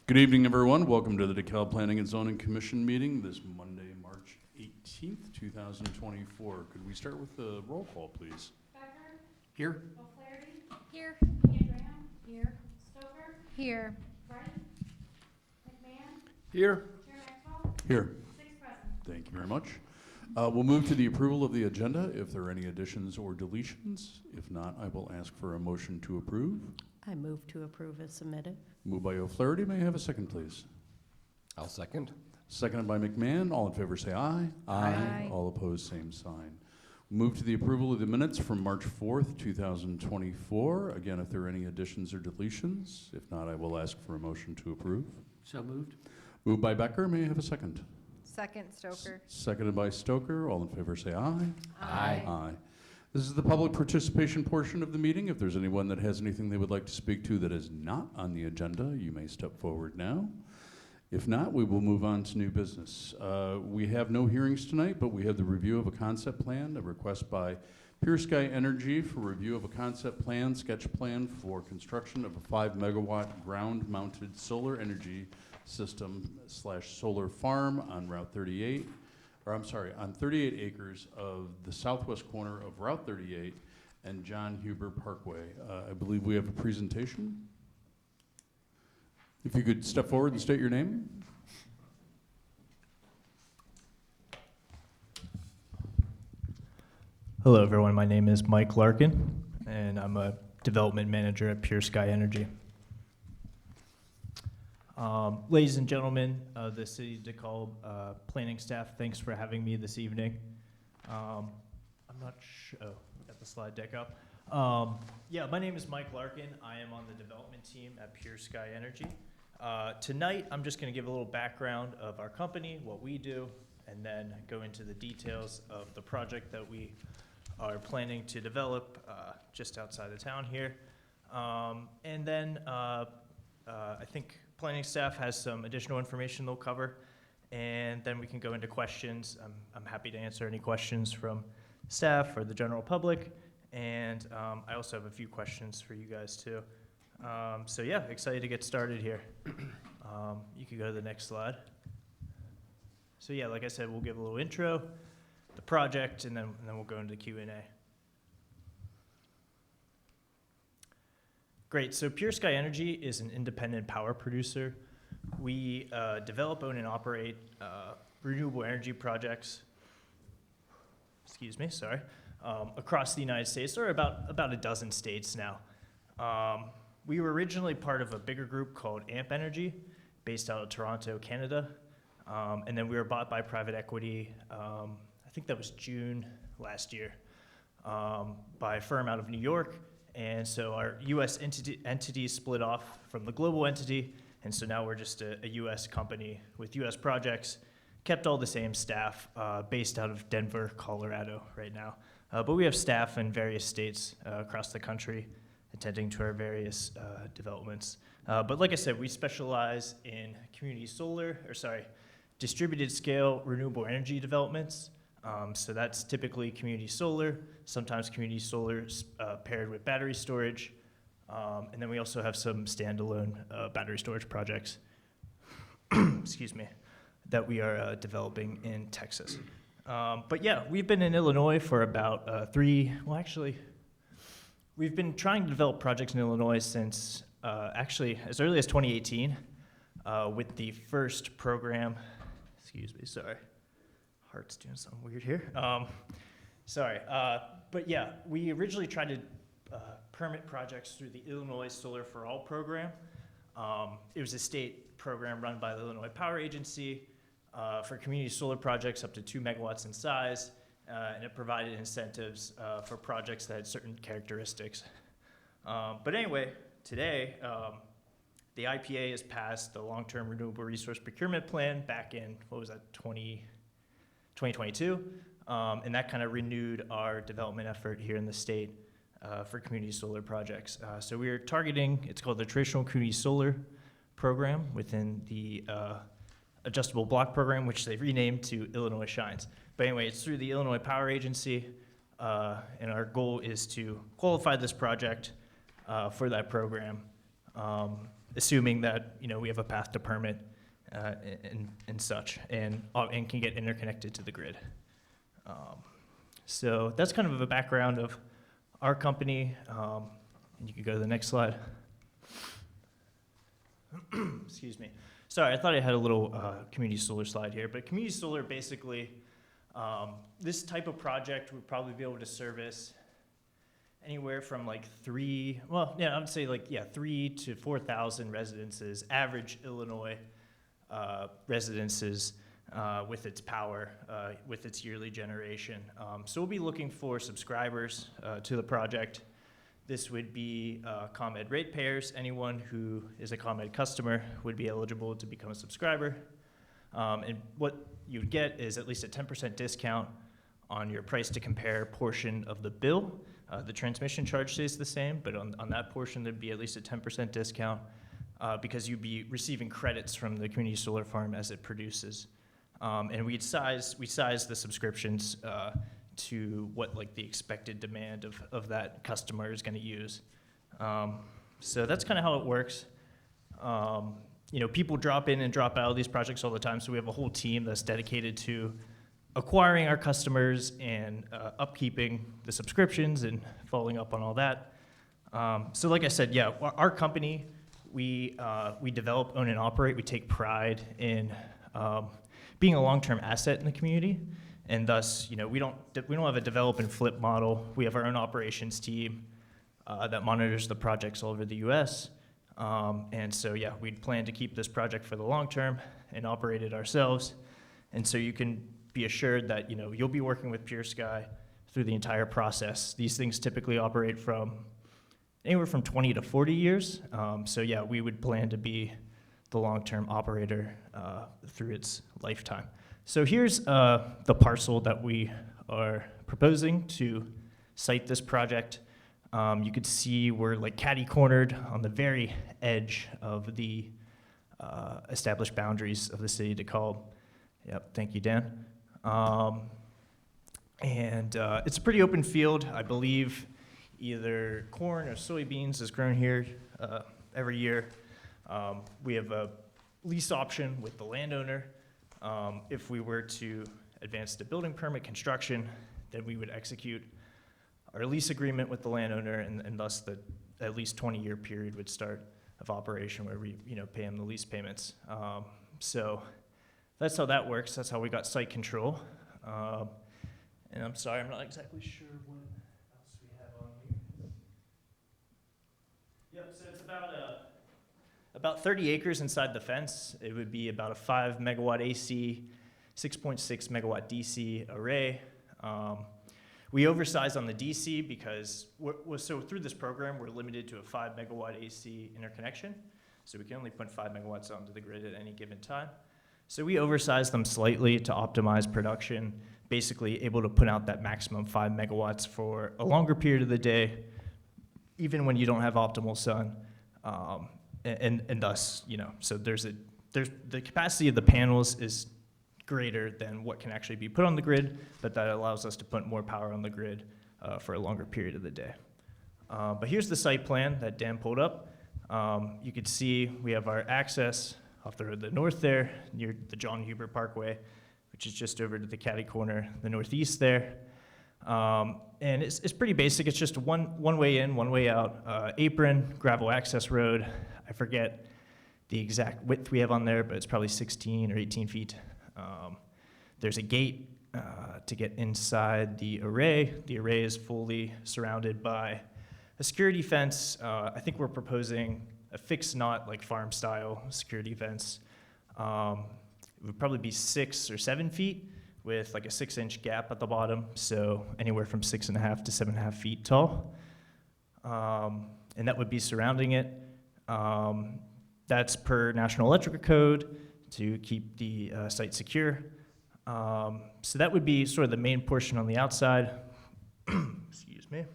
Good evening, everyone. Welcome to the DeKalb Planning and Zoning Commission meeting this Monday, March 18th, 2024. Could we start with the roll call, please? Becker? Here. O'Flaherty? Here. Graham? Here. Stoker? Here. Wright? McMahon? Here. Chair Maxwell? Here. 6 present. Thank you very much. We'll move to the approval of the agenda if there are any additions or deletions. If not, I will ask for a motion to approve. I move to approve as submitted. Moved by O'Flaherty. May I have a second, please? I'll second. Seconded by McMahon. All in favor say aye. Aye. All opposed, same sign. Move to the approval of the minutes from March 4th, 2024. Again, if there are any additions or deletions. If not, I will ask for a motion to approve. So moved. Moved by Becker. May I have a second? Second, Stoker. Seconded by Stoker. All in favor say aye. Aye. Aye. This is the public participation portion of the meeting. If there's anyone that has anything they would like to speak to that is not on the agenda, you may step forward now. If not, we will move on to new business. We have no hearings tonight, but we have the review of a concept plan, a request by Pure Sky Energy for review of a concept plan, sketch plan for construction of a 5 megawatt ground mounted solar energy system / solar farm on Route 38, on 38 acres of the southwest corner of Route 38 and John Huber Parkway. I believe we have a presentation. If you could step forward and state your name. Hello, everyone. My name is Mike Larkin, and I'm a development manager at Pure Sky Energy. Ladies and gentlemen, the City of DeKalb planning staff, thanks for having me this evening. I'm not sure. Oh, we got the slide deck up. Yeah, my name is Mike Larkin. I am on the development team at Pure Sky Energy. Tonight, I'm just going to give a little background of our company, what we do, and then go into the details of the project that we are planning to develop just outside of town here. And then I think planning staff has some additional information they'll cover, and then we can go into questions. I'm happy to answer any questions from staff or the general public, and I also have a few questions for you guys too. So yeah, excited to get started here. You can go to the next slide. So yeah, like I said, we'll give a little intro, the project, and then we'll go into Q&A. Great, so Pure Sky Energy is an independent power producer. We develop, own, and operate renewable energy projects, across the United States, or about a dozen states now. We were originally part of a bigger group called AMP Energy, based out of Toronto, Canada. And then we were bought by private equity, I think that was June last year, by a firm out of New York. And so our US entity split off from the global entity, and so now we're just a US company with US projects, kept all the same staff, based out of Denver, Colorado right now. But we have staff in various states across the country attending to our various developments. But like I said, we specialize in distributed scale renewable energy developments. So that's typically community solar, sometimes community solar paired with battery storage. And then we also have some standalone battery storage projects, excuse me, that we are developing in Texas. But yeah, we've been in Illinois for about we've been trying to develop projects in Illinois since actually as early as 2018 with the first program. Excuse me, sorry. Heart's doing something weird here. But yeah, we originally tried to permit projects through the Illinois Solar for All program. It was a state program run by the Illinois Power Agency for community solar projects up to 2 megawatts in size, and it provided incentives for projects that had certain characteristics. But anyway, today, the IPA has passed the Long-Term Renewable Resource Procurement Plan back in, 2022, and that kind of renewed our development effort here in the state for community solar projects. So we are targeting, it's called the Traditional Community Solar Program within the Adjustable Block Program, which they've renamed to Illinois Shines. But anyway, it's through the Illinois Power Agency, and our goal is to qualify this project for that program. assuming that, we have a path to permit and such, and can get interconnected to the grid. So that's kind of a background of our company. And you can go to the next slide. Excuse me. Sorry, I thought I had a little community solar slide here, but community solar basically, this type of project would probably be able to service anywhere from like 3 to 4,000 residences, average Illinois residences with its power, with its yearly generation. So we'll be looking for subscribers to the project. This would be ComEd ratepayers. Anyone who is a ComEd customer would be eligible to become a subscriber. And what you would get is at least a 10% discount on your price to compare portion of the bill. The transmission charge stays the same, but on that portion, there'd be at least a 10% discount because you'd be receiving credits from the community solar farm as it produces. And we size the subscriptions to what like the expected demand of that customer is going to use. So that's kind of how it works. People drop in and drop out of these projects all the time, so we have a whole team that's dedicated to acquiring our customers and upkeeping the subscriptions and following up on all that. So like I said, yeah, our company, we develop, own, and operate. We take pride in being a long-term asset in the community, and thus, we don't have a develop and flip model. We have our own operations team that monitors the projects all over the U.S. And so, yeah, we'd plan to keep this project for the long term and operate it ourselves. And so you can be assured that, you'll be working with Pure Sky through the entire process. These things typically operate from anywhere from 20 to 40 years. So, yeah, we would plan to be the long-term operator through its lifetime. So here's the parcel that we are proposing to site this project. You could see we're like catty-cornered on the very edge of the established boundaries of the city of DeKalb. Yep, thank you, Dan. And it's a pretty open field. I believe either corn or soybeans is grown here every year. We have a lease option with the landowner. If we were to advance the building permit construction, then we would execute our lease agreement with the landowner, and thus the at least 20-year period would start of operation where we pay them the lease payments. So that's how that works. That's how we got site control. And I'm sorry, I'm not exactly sure what else we have on here. Yep, so it's about 30 acres inside the fence. It would be about a 5 megawatt AC, 6.6 megawatt DC array. We oversize on the DC because so through this program, we're limited to a 5 megawatt AC interconnection. So we can only put 5 megawatts onto the grid at any given time. So we oversize them slightly to optimize production, basically able to put out that maximum 5 megawatts for a longer period of the day, even when you don't have optimal sun. And thus, so there's the capacity of the panels is greater than what can actually be put on the grid, but that allows us to put more power on the grid for a longer period of the day. But here's the site plan that Dan pulled up. You can see we have our access off the road to the north there, near the John Huber Parkway, which is just over to the catty corner, the northeast there. And it's pretty basic. It's just one way in, one way out. Apron, gravel access road. I forget the exact width we have on there, but it's probably 16 or 18 feet. There's a gate to get inside the array. The array is fully surrounded by a security fence. I think we're proposing a fixed knot, like farm style security fence. It would probably be 6 or 7 feet with like a 6-inch gap at the bottom. So anywhere from 6.5 to 7.5 feet tall. And that would be surrounding it. That's per National Electrical Code to keep the site secure. So that would be sort of the main portion on the outside, excuse me,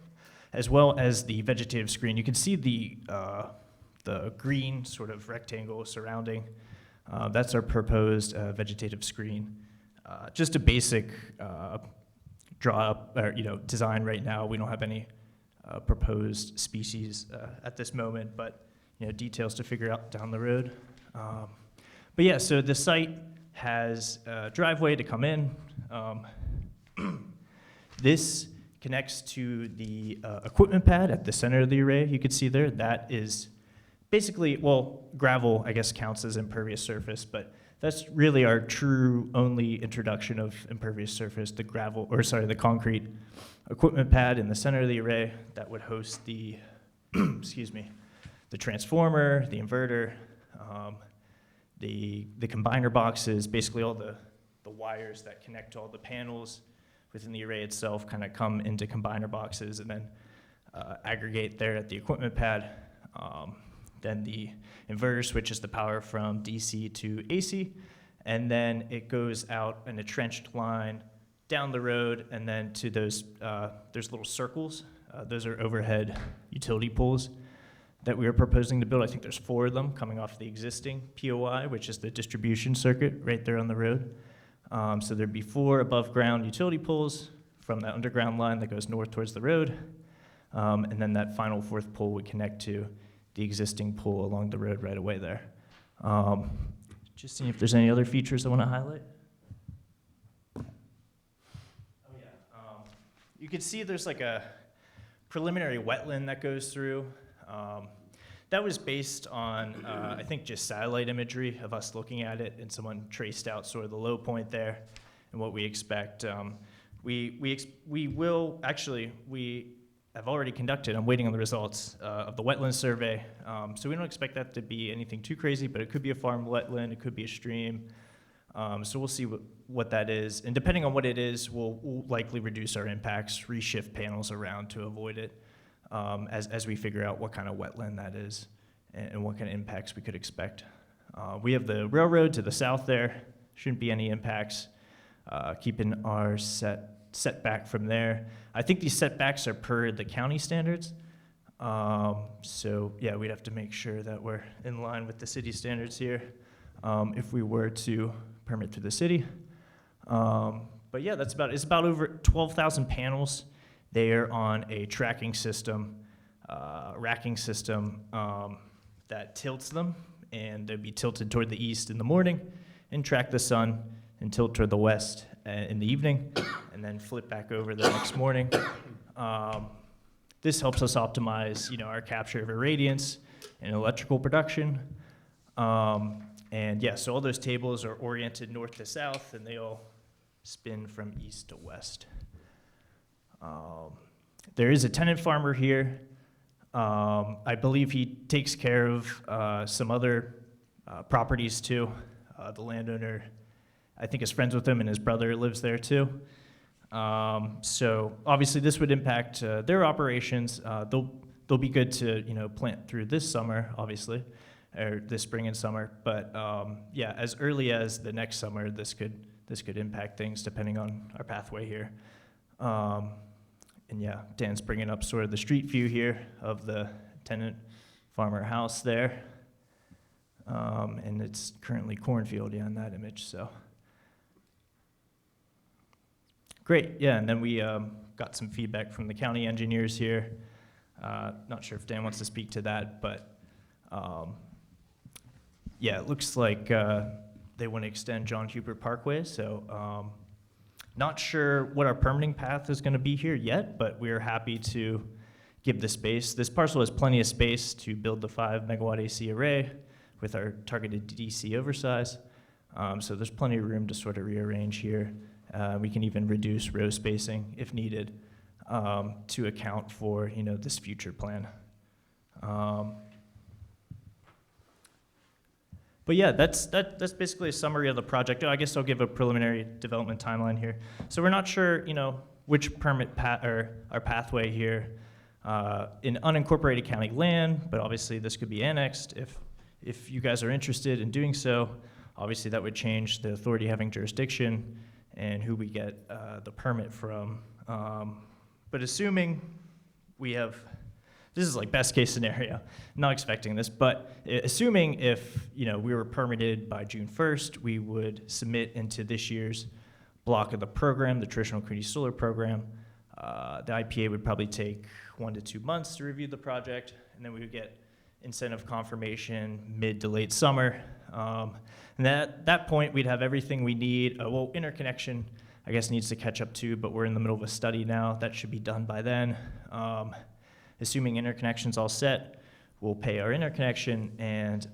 as well as the vegetative screen. You can see the green sort of rectangle surrounding. That's our proposed vegetative screen. Just a basic draw up or design right now. We don't have any proposed species at this moment, but details to figure out down the road. But yeah, so the site has a driveway to come in. This connects to the equipment pad at the center of the array. You can see there, that is basically, well, gravel, I guess, counts as impervious surface, but that's really our true only introduction of impervious surface, the concrete equipment pad in the center of the array that would host the, excuse me, the transformer, the inverter, the combiner boxes, basically all the wires that connect to all the panels within the array itself kind of come into combiner boxes and then aggregate there at the equipment pad. Then the inverter switches the power from DC to AC, and then it goes out in a trenched line down the road, and then to those, there's little circles. Those are overhead utility poles that we are proposing to build. I think there's 4 of them coming off the existing POI, which is the distribution circuit right there on the road. So there'd be 4 above-ground utility poles from that underground line that goes north towards the road, and then that final 4th pole would connect to the existing pole along the road right away there. Just seeing if there's any other features I want to highlight. Oh yeah, you can see there's like a preliminary wetland that goes through. That was based on, I think, just satellite imagery of us looking at it, and someone traced out sort of the low point there and what we expect. We have already conducted, I'm waiting on the results of the wetland survey. So we don't expect that to be anything too crazy, but it could be a farm wetland, it could be a stream. So we'll see what that is. And depending on what it is, we'll likely reduce our impacts, reshift panels around to avoid it. As we figure out what kind of wetland that is and what kind of impacts we could expect. We have the railroad to the south there. Shouldn't be any impacts. Keeping our setback from there. I think these setbacks are per the county standards. So yeah, we'd have to make sure that we're in line with the city standards here if we were to permit through the city. But yeah, it's about over 12,000 panels. They are on a racking system that tilts them, and they'll be tilted toward the east in the morning and track the sun and tilt toward the west in the evening, and then flip back over the next morning. This helps us optimize, our capture of irradiance and electrical production. And yeah, so all those tables are oriented north to south, and they all spin from east to west. There is a tenant farmer here. I believe he takes care of some other properties too. The landowner, I think, is friends with him, and his brother lives there too. So obviously this would impact their operations. They'll be good to plant through this summer, obviously, or this spring and summer. But yeah, as early as the next summer, this could impact things depending on our pathway here. And yeah, Dan's bringing up sort of the street view here of the tenant farmer house there. And it's currently cornfield in that image, so. Great, yeah, and then we got some feedback from the county engineers here. Not sure if Dan wants to speak to that, but yeah, it looks like they want to extend John Hubert Parkway, so not sure what our permitting path is going to be here yet, but we're happy to give the space. This parcel has plenty of space to build the 5 megawatt AC array with our targeted DC oversize. So there's plenty of room to sort of rearrange here. We can even reduce row spacing if needed to account for this future plan. But yeah, that's basically a summary of the project. I guess I'll give a preliminary development timeline here. So we're not sure, which permit or our pathway here in unincorporated county land, but obviously this could be annexed if you guys are interested in doing so. Obviously that would change the authority having jurisdiction and who we get the permit from. But assuming we have, this is like best case scenario, not expecting this, but assuming if we were permitted by June 1st, we would submit into this year's block of the program, the traditional community solar program. The IPA would probably take 1 to 2 months to review the project, and then we would get incentive confirmation mid to late summer. And at that point, we'd have everything we need. Well, interconnection, I guess, needs to catch up too, but we're in the middle of a study now. That should be done by then. Assuming interconnection's all set, we'll pay our interconnection and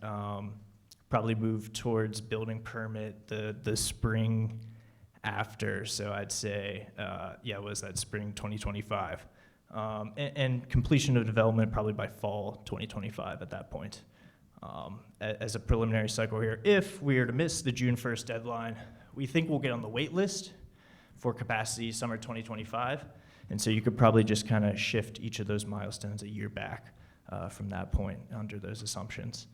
probably move towards building permit the spring after. So I'd say, was that spring 2025? And completion of development probably by fall 2025 at that point. As a preliminary cycle here, if we are to miss the June 1st deadline, we think we'll get on the wait list for capacity summer 2025. And so you could probably just kind of shift each of those milestones a year back from that point under those assumptions.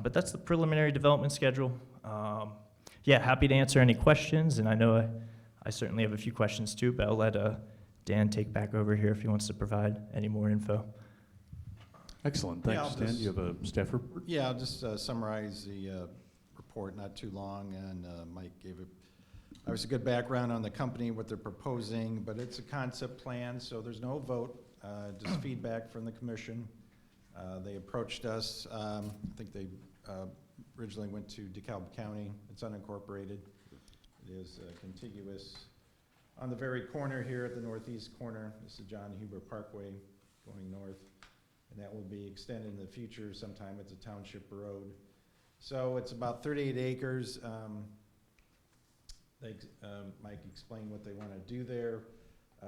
But that's the preliminary development schedule. Happy to answer any questions, and I know I certainly have a few questions too, but I'll let Dan take back over here if he wants to provide any more info. Excellent, Yeah, thanks, I'll Dan. just- You have a staff report? Yeah, I'll just summarize the report, not too long, and Mike gave obviously good background on the company, what they're proposing, but it's a concept plan, so there's no vote, just feedback from the commission. They approached us, I think they originally went to DeKalb County. It's unincorporated. It is contiguous. On the very corner here at the northeast corner, this is John Huber Parkway going north, and that will be extended in the future sometime. It's a township road. So it's about 38 acres. Mike explained what they want to do there.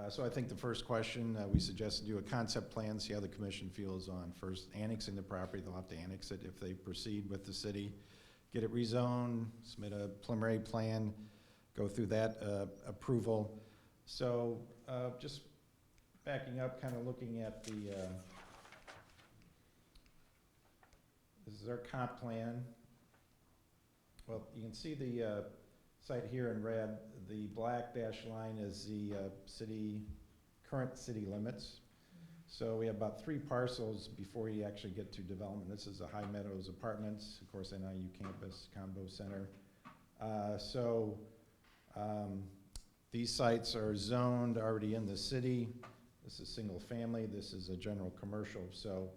So I think the first question, we suggest to do a concept plan, see how the commission feels on first annexing the property. They'll have to annex it if they proceed with the city. Get it rezoned, submit a preliminary plan, go through that approval. So just backing up, kind of looking at the, this is our comp plan. Well, you can see the site here in red. The black dashed line is the current city limits. So we have about 3 parcels before you actually get to development. This is the High Meadows Apartments, of course, NIU campus, Combo Center. These sites are zoned already in the city. This is single family, this is a general commercial. So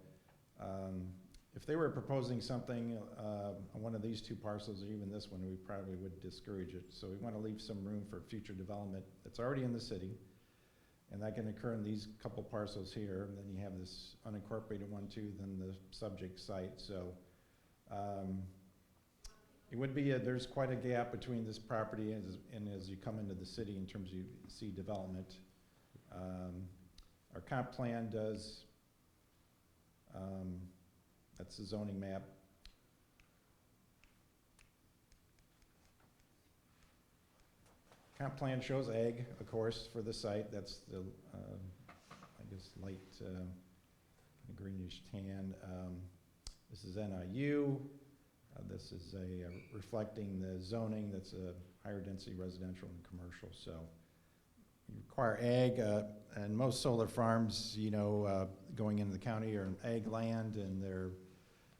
if they were proposing something on one of these 2 parcels, or even this one, we probably would discourage it. So we want to leave some room for future development that's already in the city, and that can occur in these couple parcels here. And then you have this unincorporated one too, then the subject site. So it would be, there's quite a gap between this property and as you come into the city in terms of you see development. Our comp plan does, that's the zoning map. Comp plan shows ag, of course, for the site. That's the, I guess, light greenish tan. This is NIU. This is reflecting the zoning. That's a higher density residential and commercial. So you require ag, and most solar farms, going into the county are in ag land, and they're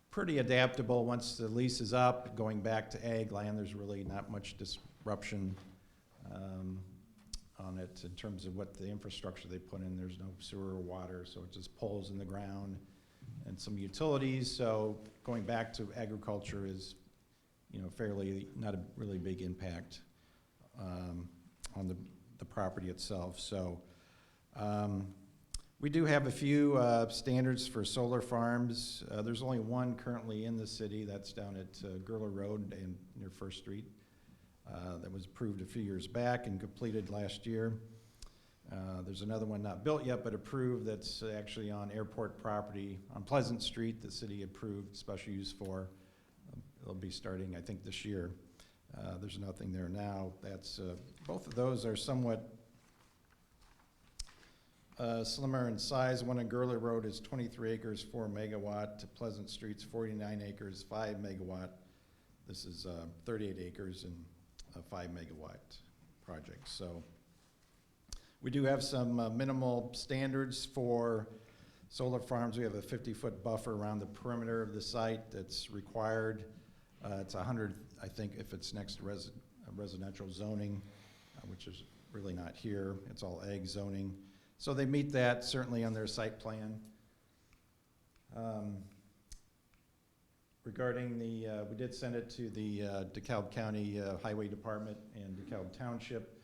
pretty adaptable. Once the lease is up, going back to ag land, there's really not much disruption on it in terms of what the infrastructure they put in. There's no sewer or water, so it just poles in the ground and some utilities. So going back to agriculture is, fairly not a really big impact on the property itself. So we do have a few standards for solar farms. There's only one currently in the city. That's down at Gurler Road and near First Street. That was approved a few years back and completed last year. There's another one not built yet, but approved, that's actually on airport property on Pleasant Street. The city approved special use for. It'll be starting, I think, this year. There's nothing there now. That's both of those are somewhat slimmer in size. One on Gurler Road is 23 acres, 4 megawatt. Pleasant Street's 49 acres, 5 megawatt. This is 38 acres and a 5 megawatt project. So we do have some minimal standards for solar farms. We have a 50-foot buffer around the perimeter of the site that's required. It's 100, I think, if it's next to residential zoning, which is really not here. It's all ag zoning. So they meet that certainly on their site plan. regarding we did send it to the DeKalb County Highway Department and DeKalb Township.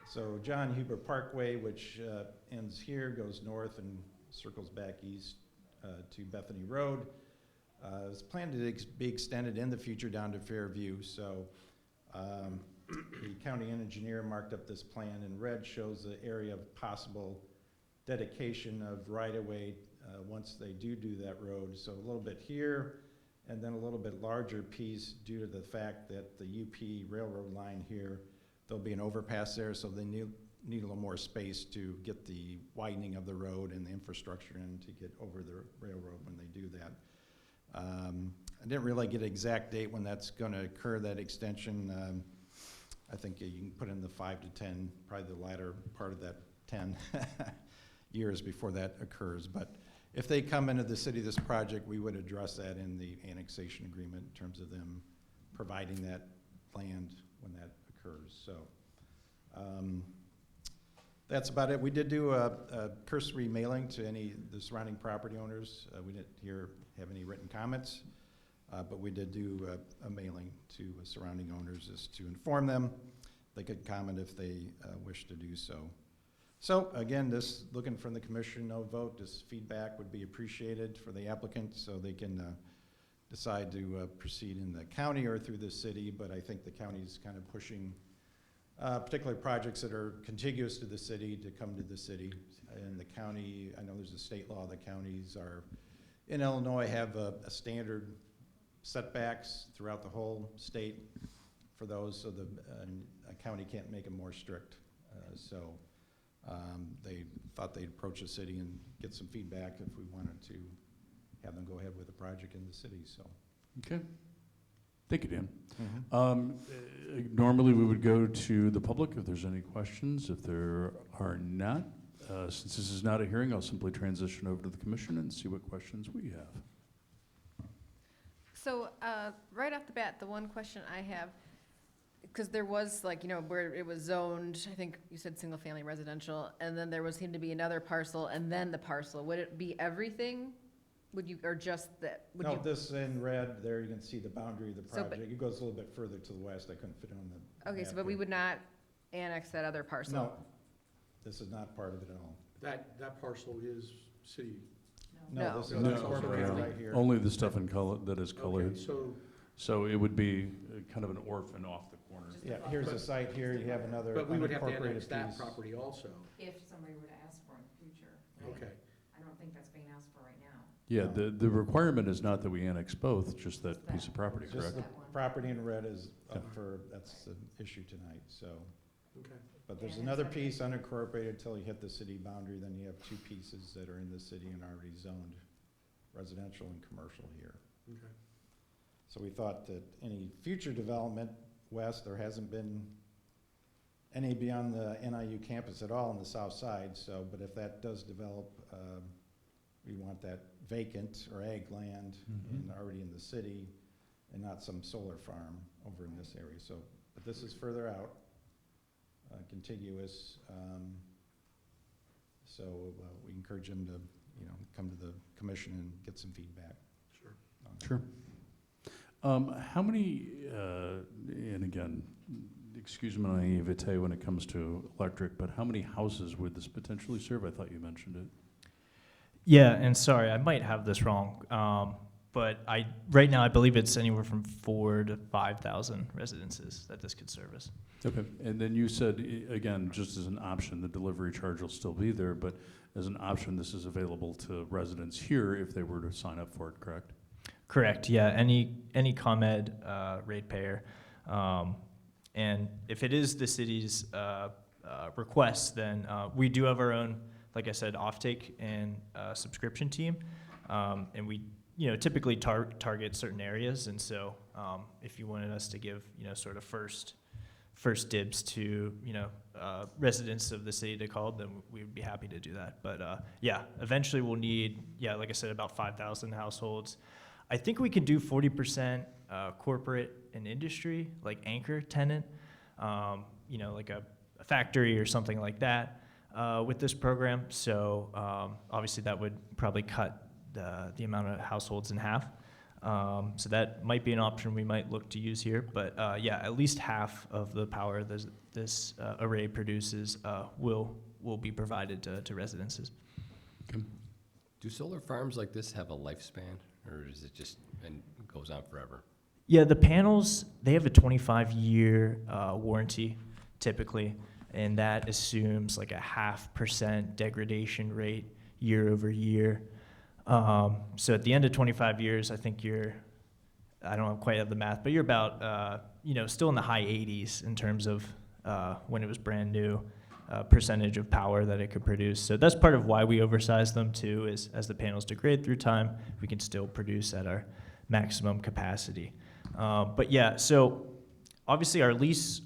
So John Huber Parkway, which ends here, goes north and circles back east to Bethany Road, is planned to be extended in the future down to Fairview. So the county engineer marked up this plan in red, shows the area of possible dedication of right-of-way once they do that road. So a little bit here, and then a little bit larger piece due to the fact that the UP railroad line here, there'll be an overpass there, so they need a little more space to get the widening of the road and the infrastructure in to get over the railroad when they do that. I didn't really get an exact date when that's gonna occur, that extension. I think you can put in the 5 to 10, probably the latter part of that 10 years before that occurs. But if they come into the city, this project, we would address that in the annexation agreement in terms of them providing that land when that occurs. So that's about it. We did do a cursory mailing to the surrounding property owners. We didn't have any written comments, but we did do a mailing to surrounding owners just to inform them. They could comment if they wish to do so. So again, this looking from the commission, no vote, just feedback would be appreciated for the applicant so they can decide to proceed in the county or through the city. But I think the county's kind of pushing particular projects that are contiguous to the city to come to the city. And the county, I know there's a state law, the counties are in Illinois have a standard setbacks throughout the whole state for those, so a county can't make them more strict. They thought they'd approach the city and get some feedback if we wanted to have them go ahead with the project in the city. So. Okay. Thank you, Dan. Normally, we would go to the public if there's any questions. If there are not, since this is not a hearing, I'll simply transition over to the commission and see what questions we have. So, right off the bat, the one question I have, because there was where it was zoned, I think you said single-family residential, and then there seemed to be another parcel, and then the parcel. Would it be everything? Would you, or just that? No, this in red, there you can see the boundary of the So, project. It goes a little bit further to the west. I couldn't fit it on the Okay, map so but we here. would not annex that other parcel? No, this is not part of it at all. That parcel is city. No. This is No. incorporated right here. Only the stuff in color that is colored. Okay, so, So it would be kind of an orphan off the corner. Yeah, here's a site here. You have another but we would have to annex unincorporated that piece. property also. If somebody were to ask for it in the future. Okay, I don't think that's being asked for right now. Yeah, the requirement is not that we annex both, just that piece of property, Just correct? the property in red is up for, that's the issue tonight, so. okay. But there's And another it's piece unincorporated until you hit the city boundary, then you have two pieces that are in the city and already zoned residential and commercial here. Okay. So we thought that any future development west, there hasn't been any beyond the NIU campus at all on the south side, so, but if that does develop, we want that vacant or ag land and already in the city and not some solar farm over in this area. So, but this is further out, contiguous. So we encourage them to, come to the commission and get some feedback. Sure. on that. Sure. How many, and again, excuse my naivete when it comes to electric, but how many houses would this potentially serve? I thought you mentioned it. Yeah, and sorry, I might have this wrong, but right now I believe it's anywhere from 4,000 to 5,000 residences that this could service. Okay, and then you said, again, just as an option, the delivery charge will still be there, but as an option, this is available to residents here if they were to sign up for it, correct? Correct. Yeah. Any ComEd ratepayer, and if it is the city's request, then we do have our own, like I said, offtake and subscription team, and we typically target certain areas. And so if you wanted us to give sort of first dibs to residents of the city to call, then we would be happy to do that. But yeah, eventually we'll need, like I said, about 5,000 households. I think we can do 40% corporate and industry, like anchor tenant, like a factory or something like that with this program. So obviously that would probably cut the amount of households in half. So that might be an option we might look to use here. But yeah, at least half of the power this array produces will be provided to residences. Do solar farms like this have a lifespan, or is it just, and goes on forever? Yeah, the panels, they have a 25-year warranty typically, and that assumes like a 0.5% degradation rate year over year. So at the end of 25 years, I think I don't quite have the math, but you're about, still in the high 80s in terms of when it was brand new, percentage of power that it could produce. So that's part of why we oversize them too, is as the panels degrade through time, we can still produce at our maximum capacity. But yeah, so obviously our lease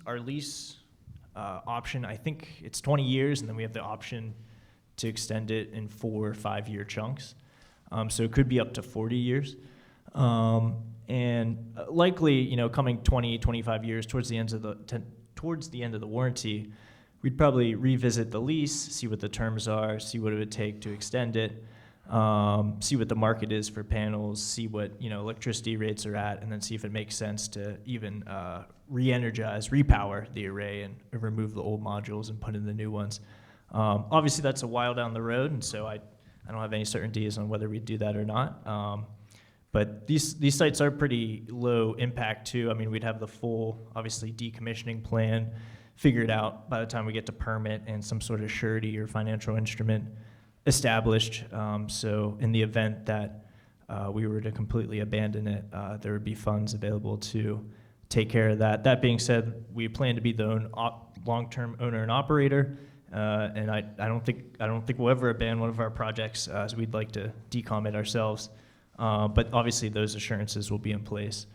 option, I think it's 20 years, and then we have the option to extend it in 4 or 5 year chunks. So it could be up to 40 years. And likely, coming 20, 25 years towards the end of the warranty, we'd probably revisit the lease, see what the terms are, see what it would take to extend it, see what the market is for panels, see what electricity rates are at, and then see if it makes sense to even re-energize, repower the array and remove the old modules and put in the new ones. Obviously, that's a while down the road, and so I don't have any certainties on whether we'd do that or not. But these sites are pretty low impact too. I mean, we'd have the full, obviously, decommissioning plan figured out by the time we get to permit and some sort of surety or financial instrument established. So in the event that we were to completely abandon it, there would be funds available to take care of that. That being said, we plan to be the long-term owner and operator, and I don't think we'll ever abandon one of our projects, as we'd like to decom it ourselves. But obviously, those assurances will be in place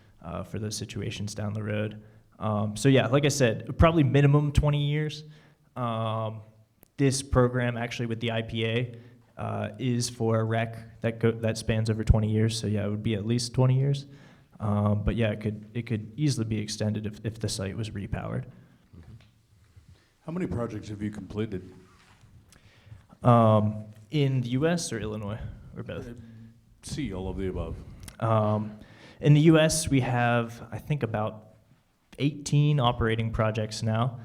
for those situations down the road. So yeah, like I said, probably minimum 20 years. This program, actually with the IPA, is for a rec that spans over 20 years. So yeah, it would be at least 20 years. But yeah, it could easily be extended if the site was repowered. How many projects have you completed? In the U.S. or Illinois, or both? C, all of the above. In the U.S., we have, I think, about 18 operating projects now.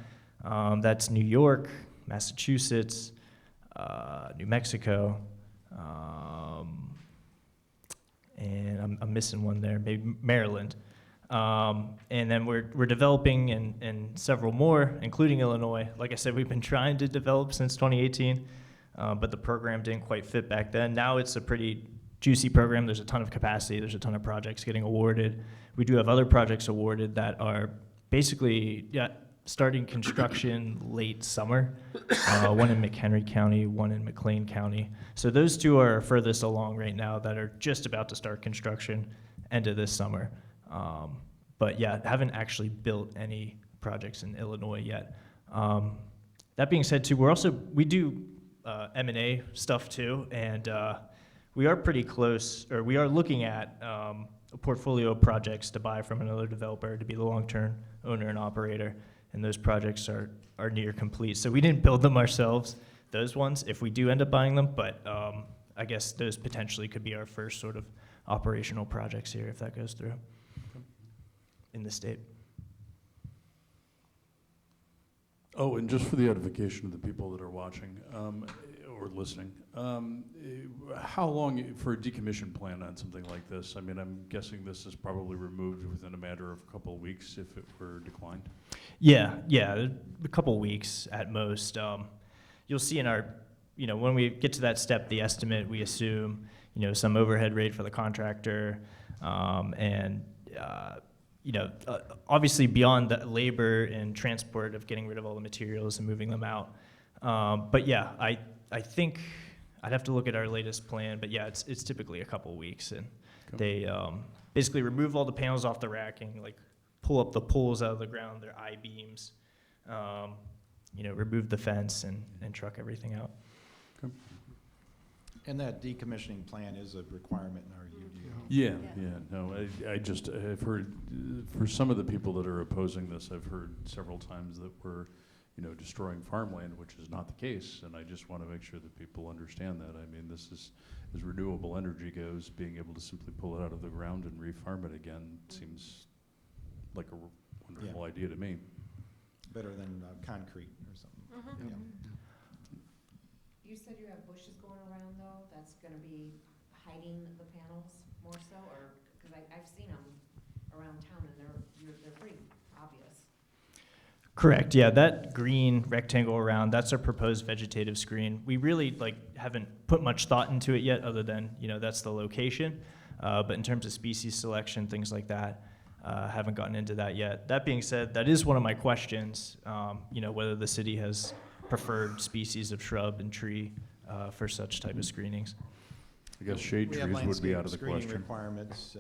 That's New York, Massachusetts, New Mexico, and I'm missing one there, maybe Maryland. And then we're developing in several more, including Illinois. Like I said, we've been trying to develop since 2018, but the program didn't quite fit back then. Now it's a pretty juicy program. There's a ton of capacity. There's a ton of projects getting awarded. We do have other projects awarded that are basically starting construction late summer. One in McHenry County, one in McLean County. So those two are furthest along right now that are just about to start construction end of this summer. But yeah, haven't actually built any projects in Illinois yet. That being said, too, we do M&A stuff too, and we are pretty close, or we are looking at a portfolio of projects to buy from another developer to be the long-term owner and operator, and those projects are near complete. So we didn't build them ourselves, those ones, if we do end up buying them, but I guess those potentially could be our first sort of operational projects here if that goes through in the state. Oh, and just for the edification of the people that are watching or listening, how long for a decommission plan on something like this? I mean, I'm guessing this is probably removed within a matter of a couple of weeks if it were declined. Yeah, a couple of weeks at most. You'll see in our, when we get to that step, the estimate, we assume, some overhead rate for the contractor, and obviously beyond the labor and transport of getting rid of all the materials and moving them out. But yeah, I think I'd have to look at our latest plan, but yeah, it's typically a couple weeks, and they basically remove all the panels off the racking, like pull up the poles out of the ground, their I-beams, remove the fence and truck everything out. Okay. And that decommissioning plan is a requirement in our UDO. Yeah. No, I've heard, for some of the people that are opposing this, I've heard several times that we're destroying farmland, which is not the case. And I just want to make sure that people understand that. I mean, this is, as renewable energy goes, being able to simply pull it out of the ground and refarm it again seems like a wonderful idea to me. Better than concrete or something. Mm-hmm. Yeah. You said you have bushes going around though, that's gonna be hiding the panels more so, or, cause I've seen them around town and they're pretty obvious. Correct, yeah, that green rectangle around, that's our proposed vegetative screen. We really haven't put much thought into it yet, other than, that's the location. But in terms of species selection, things like that, haven't gotten into that yet. That being said, that is one of my questions, whether the city has preferred species of shrub and tree for such type of screenings. I guess shade We have trees would be landscape out of the screening question. requirements.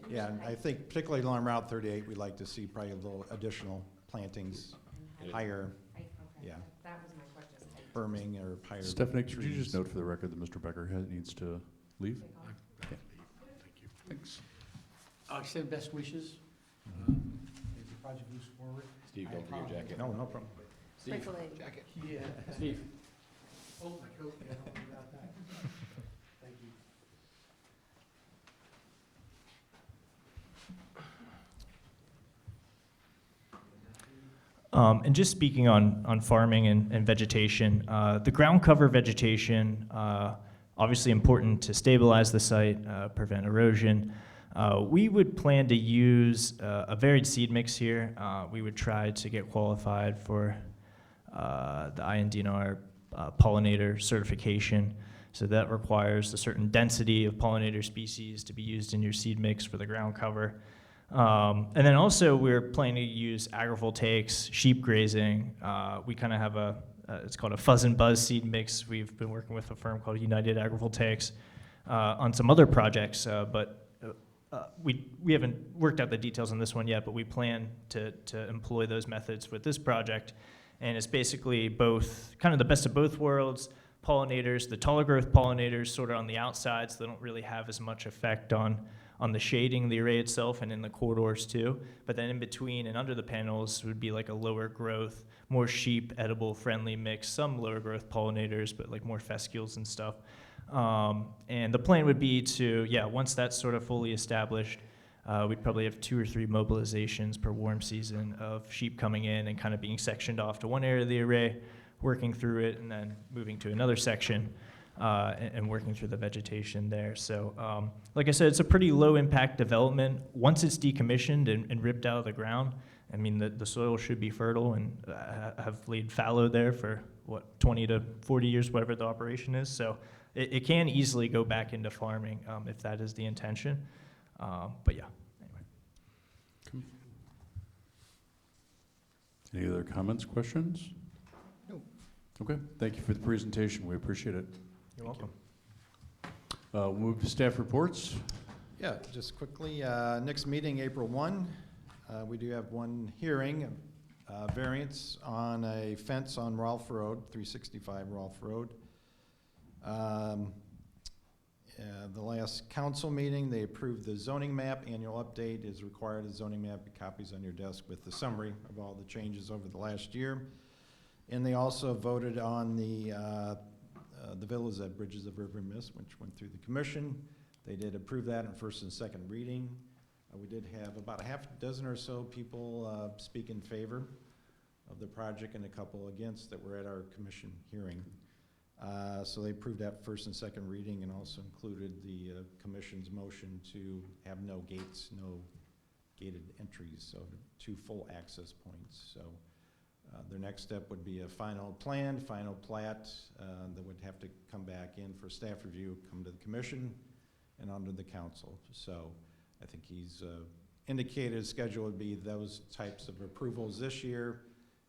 Yeah, and I think particularly along Route 38, we'd like to see probably a little additional plantings, And higher okay, yeah. that was my question. height. berming or higher Stephanie, could you just trees. note for the record that Mr. Becker needs to leave? Take off. Thank you. Thanks. I'll extend best wishes as the project moves forward. Steve, don't forget your jacket. No, no problem. Steve, Sprinkle it. jacket. Yeah. Steve. Oh, my coat, yeah, don't worry about that. Thank you. And just speaking on farming and vegetation, the ground cover vegetation, obviously important to stabilize the site, prevent erosion. We would plan to use a varied seed mix here. We would try to get qualified for the INDNR pollinator certification. So that requires a certain density of pollinator species to be used in your seed mix for the ground cover. And then also we're planning to use agrivoltaics, sheep grazing. We kind of have it's called a fuzz and buzz seed mix. We've been working with a firm called United Agrivoltaics on some other projects, but we haven't worked out the details on this one yet, but we plan to employ those methods with this project. And it's basically both, kind of the best of both worlds, pollinators, the taller growth pollinators sort of on the outside, so they don't really have as much effect on the shading, the array itself, and in the corridors too. But then in between and under the panels would be like a lower growth, more sheep, edible, friendly mix, some lower growth pollinators, but like more fescules and stuff. And the plan would be to, once that's sort of fully established, we'd probably have 2 or 3 mobilizations per warm season of sheep coming in and kind of being sectioned off to one area of the array, working through it, and then moving to another section and working through the vegetation there. So like I said, it's a pretty low impact development. Once it's decommissioned and ripped out of the ground, I mean, the soil should be fertile and have laid fallow there for, 20 to 40 years, whatever the operation is. So it can easily go back into farming if that is the intention. But yeah, anyway. Any other comments, questions? No. Okay, thank you for the presentation. We appreciate it. You're welcome. We'll move to staff reports. Yeah, just quickly, next meeting, April 1. We do have one hearing, variance on a fence on Rolfe Road, 365 Rolfe Road. The last council meeting, they approved the zoning map. Annual update is required. A zoning map, copies on your desk with the summary of all the changes over the last year. And they also voted on the villas at Bridges of River Mist, which went through the commission. They did approve that in first and second reading. We did have about a half dozen or so people speak in favor of the project and a couple against that were at our commission hearing. So they approved that first and second reading and also included the commission's motion to have no gates, no gated entries, so 2 full access points. So their next step would be a final plan, final plat that would have to come back in for staff review, come to the commission and onto the council. So I think he's indicated his schedule would be those types of approvals this year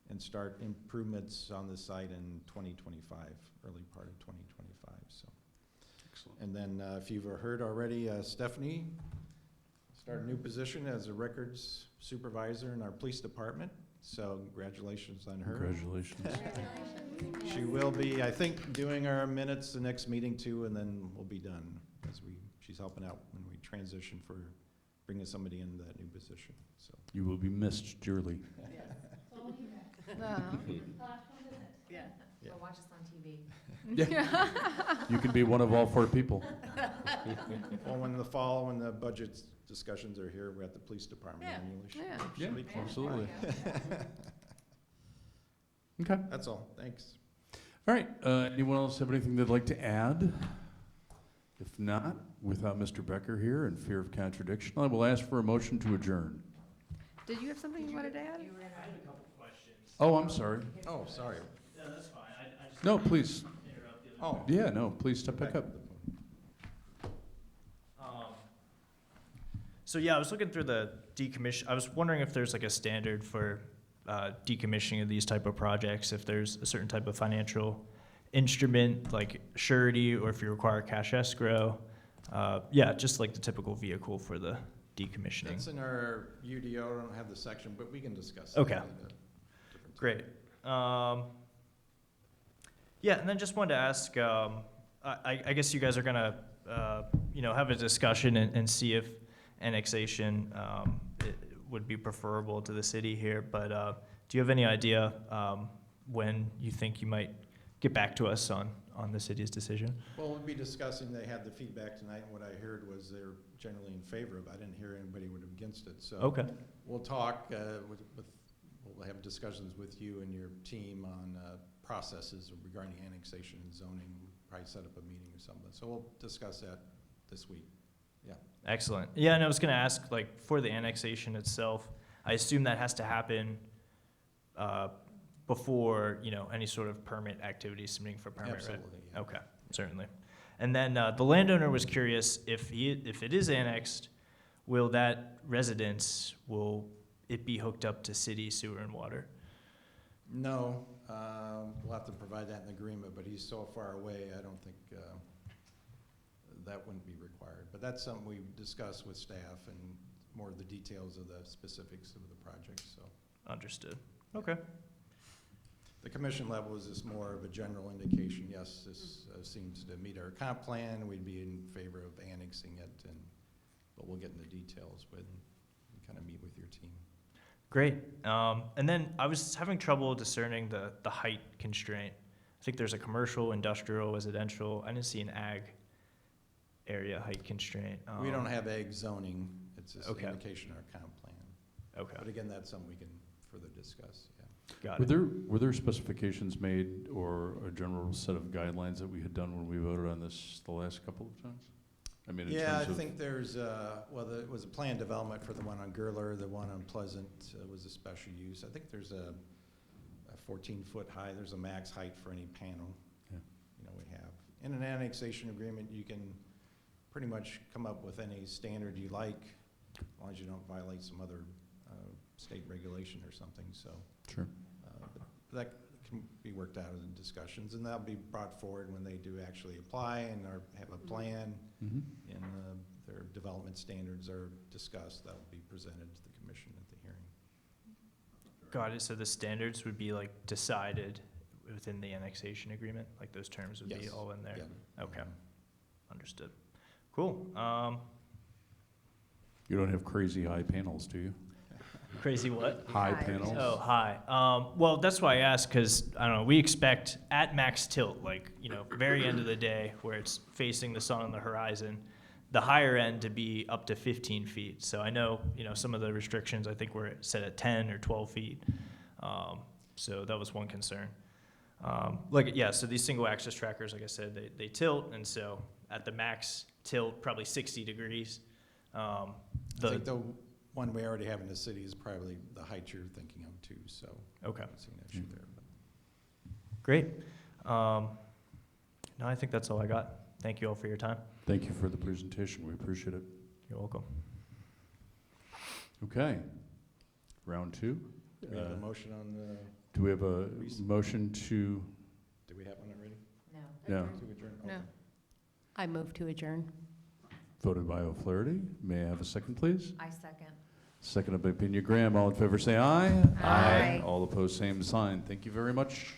and start improvements on the site in 2025, early part of 2025. So, Excellent. and then if you've heard already, Stephanie started a new position as a records supervisor in our police department. So congratulations on her. Congratulations. She will be, I think, doing our minutes the next meeting too, and then we'll be done as she's helping out when we transition for bringing somebody into that new position. So. You will be missed dearly. Yeah. Yeah. Or watch us on TV. You can be one of all 4 people. Well, when the fall, when the budget discussions are here, we're at the police department Yeah. annually. Yeah. Should be close absolutely. by. Okay. That's all, thanks. All right, anyone else have anything they'd like to add? If not, without Mr. Becker here in fear of contradiction, I will ask for a motion to adjourn. Did you have something you wanted to add? You were in I had a couple questions. Oh, I'm sorry. Oh, sorry. Yeah, that's fine. I just No, please. interrupt the other. Oh. Yeah, no, please step back up. So yeah, I was looking through the decommission. I was wondering if there's like a standard for decommissioning of these type of projects. If there's a certain type of financial instrument like surety, or if you require cash escrow. Yeah, just like the typical vehicle for the decommissioning. It's in our UDO, I don't have the section, but we can discuss that. Okay. in a different time. Great. Yeah, and then just wanted to ask, I guess you guys are gonna, have a discussion and see if annexation it would be preferable to the city here, but do you have any idea when you think you might get back to us on the city's decision? Well, we'll be discussing, they had the feedback tonight, and what I heard was they're generally in favor of it. I didn't hear anybody would have against it, so. Okay, We'll talk we'll have discussions with you and your team on processes regarding annexation and zoning. Probably set up a meeting or something, so we'll discuss that this week. excellent. Yeah, and I was gonna ask, like, for the annexation itself, I assume that has to happen before, any sort of permit activity, submitting for permit, right? Absolutely, yeah. Okay, certainly. And then the landowner was curious if it is annexed, will that residence, will it be hooked up to city sewer and water? No, we'll have to provide that in the agreement, but he's so far away, I don't think that wouldn't be required. But that's something we discuss with staff and more of the details of the specifics of the project, so. Understood. Okay. The commission level is just more of a general indication, yes, this seems to meet our comp plan, we'd be in favor of annexing it, but we'll get into details when you kind of meet with your team. Great. And then I was having trouble discerning the height constraint. I think there's a commercial, industrial, residential. I didn't see an ag area height constraint. We don't have ag zoning, it's just an Okay. indication of our comp plan. Okay, But again, that's something we can further discuss, yeah. got Were it. there specifications made or a general set of guidelines that we had done when we voted on this the last couple of times? I mean, in Yeah, I terms of, think there's, there was a plan development for the one on Gerler, the one on Pleasant was a special use. I think there's a 14-foot high, there's a max height for any panel, Yeah. we have. In an annexation agreement, you can pretty much come up with any standard you like, as long as you don't violate some other state regulation or something, so. sure. But that can be worked out in discussions, and that'll be brought forward when they do actually apply and have a plan, Mhm. and their development standards are discussed. That will be presented to the commission at the hearing. Got it. So the standards would be like decided within the annexation agreement? Like those terms would be Yes. all in there? Yeah. Okay, understood. Cool. You don't have crazy high panels, do you? Crazy what? High High. panels? Oh, hi. Well, that's why I asked, because, I don't know, we expect at max tilt, like, very end of the day, where it's facing the sun on the horizon, the higher end to be up to 15 feet. So I know, some of the restrictions, I think were set at 10 or 12 feet. So that was one concern. So these single axis trackers, like I said, they tilt, and so at the max tilt, probably 60 degrees. I think the one we already have in the city is probably the height you're thinking of too, so. Okay. I don't see an issue there. But. Great. No, I think that's all I got. Thank you all for your time. Thank you for the presentation. We appreciate it. You're welcome. Okay. Round 2. Do we have a motion on the, Do we have a motion to, do we have one already? No. no, To adjourn? No. Okay. I move to adjourn. voted by O'Flaherty? May I have a second, please? I second. Seconded by Pena Graham. All in favor say aye. Aye. All opposed, same sign. Thank you very much.